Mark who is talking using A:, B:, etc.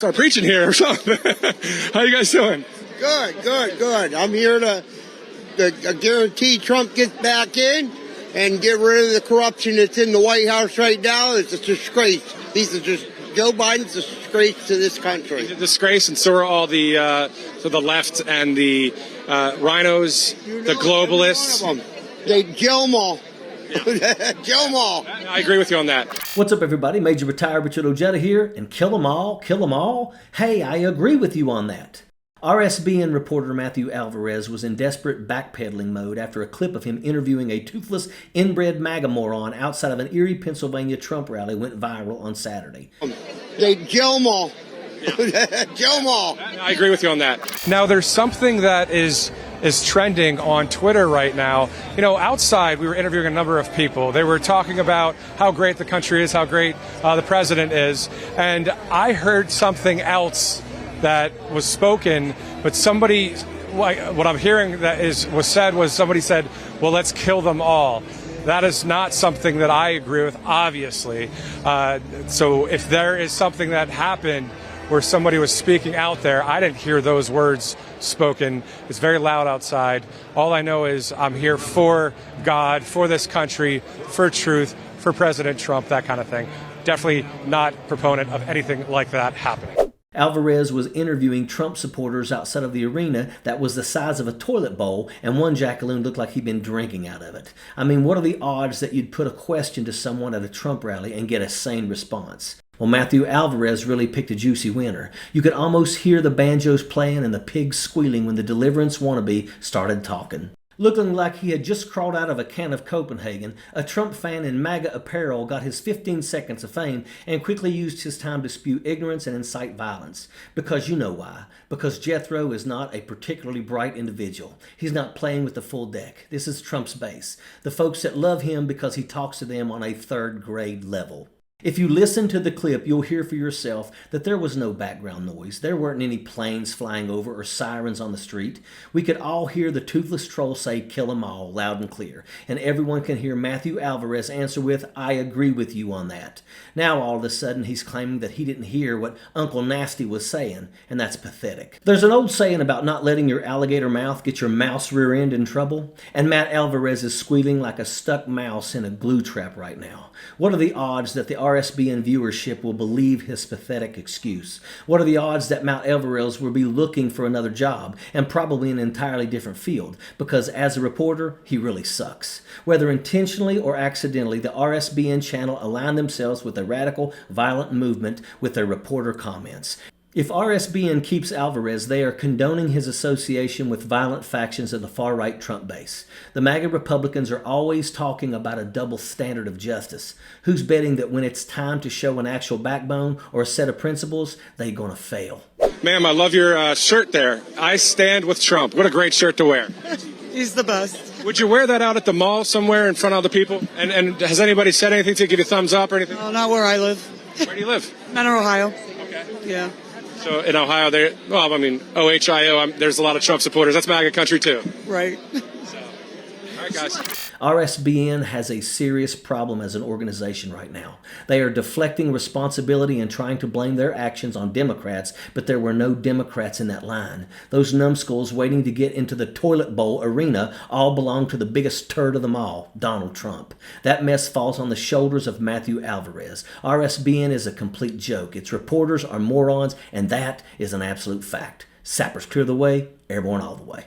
A: Start preaching here or something. How you guys doing?
B: Good. I'm here to guarantee Trump gets back in and get rid of the corruption that's in the White House right now. It's a disgrace. Joe Biden's a disgrace to this country.
A: He's a disgrace, and so are all the left and the rhinos, the globalists.
B: They jail them all. Kill them all.
A: I agree with you on that.
C: What's up, everybody? Major Retired Richard Ojeda here, and kill them all. Hey, I agree with you on that. RSBN reporter Matthew Alvarez was in desperate backpedaling mode after a clip of him interviewing a toothless, inbred MAGA moron outside of an Erie, Pennsylvania Trump rally went viral on Saturday.
B: They jail them all. Kill them all.
A: I agree with you on that. Now, there's something that is trending on Twitter right now. You know, outside, we were interviewing a number of people. They were talking about how great the country is, how great the president is. And I heard something else that was spoken, but somebody, what I'm hearing was somebody said, well, let's kill them all. That is not something that I agree with, obviously. So if there is something that happened where somebody was speaking out there, I didn't hear those words spoken. It's very loud outside. All I know is I'm here for God, for this country, for truth, for President Trump, that kind of thing. Definitely not proponent of anything like that happening.
C: Alvarez was interviewing Trump supporters outside of the arena that was the size of a toilet bowl, and one jackaloon looked like he'd been drinking out of it. I mean, what are the odds that you'd put a question to someone at a Trump rally and get a sane response? Well, Matthew Alvarez really picked a juicy winner. You could almost hear the banjos playing and the pigs squealing when the Deliverance wannabe started talking. Looking like he had just crawled out of a can of Copenhagen, a Trump fan in MAGA apparel got his 15 seconds of fame and quickly used his time to spew ignorance and incite violence. Because you know why. Because Jethro is not a particularly bright individual. He's not playing with the full deck. This is Trump's base. The folks that love him because he talks to them on a third grade level. If you listen to the clip, you'll hear for yourself that there was no background noise. There weren't any planes flying over or sirens on the street. We could all hear the toothless troll say, kill 'em all, loud and clear. And everyone can hear Matthew Alvarez answer with, I agree with you on that. Now all of a sudden he's claiming that he didn't hear what Uncle Nasty was saying, and that's pathetic. There's an old saying about not letting your alligator mouth get your mouse rear end in trouble, and Matt Alvarez is squealing like a stuck mouse in a glue trap right now. What are the odds that the RSBN viewership will believe his pathetic excuse? What are the odds that Matt Alvarez will be looking for another job, and probably in an entirely different field, because as a reporter, he really sucks. Whether intentionally or accidentally, the RSBN channel aligned themselves with a radical, violent movement with their reporter comments. If RSBN keeps Alvarez, they are condoning his association with violent factions of the far-right Trump base. The MAGA Republicans are always talking about a double standard of justice. Who's betting that when it's time to show an actual backbone or a set of principles, they're going to fail?
A: Ma'am, I love your shirt there. I stand with Trump. What a great shirt to wear.
D: He's the best.
A: Would you wear that out at the mall somewhere in front of other people? And has anybody said anything to give you a thumbs up or anything?
D: No, not where I live.
A: Where do you live?
D: Menor, Ohio.
A: Okay.
D: Yeah.
A: So in Ohio, Ohio, there's a lot of Trump supporters. That's MAGA country too.
D: Right.
A: So, all right, guys.
C: RSBN has a serious problem as an organization right now. They are deflecting responsibility and trying to blame their actions on Democrats, but there were no Democrats in that line. Those numbskulls waiting to get into the toilet bowl arena all belong to the biggest turd of them all, Donald Trump. That mess falls on the shoulders of Matthew Alvarez. RSBN is a complete joke. Its reporters are morons, and that is an absolute fact. Sappers clear the way, airborne all the way.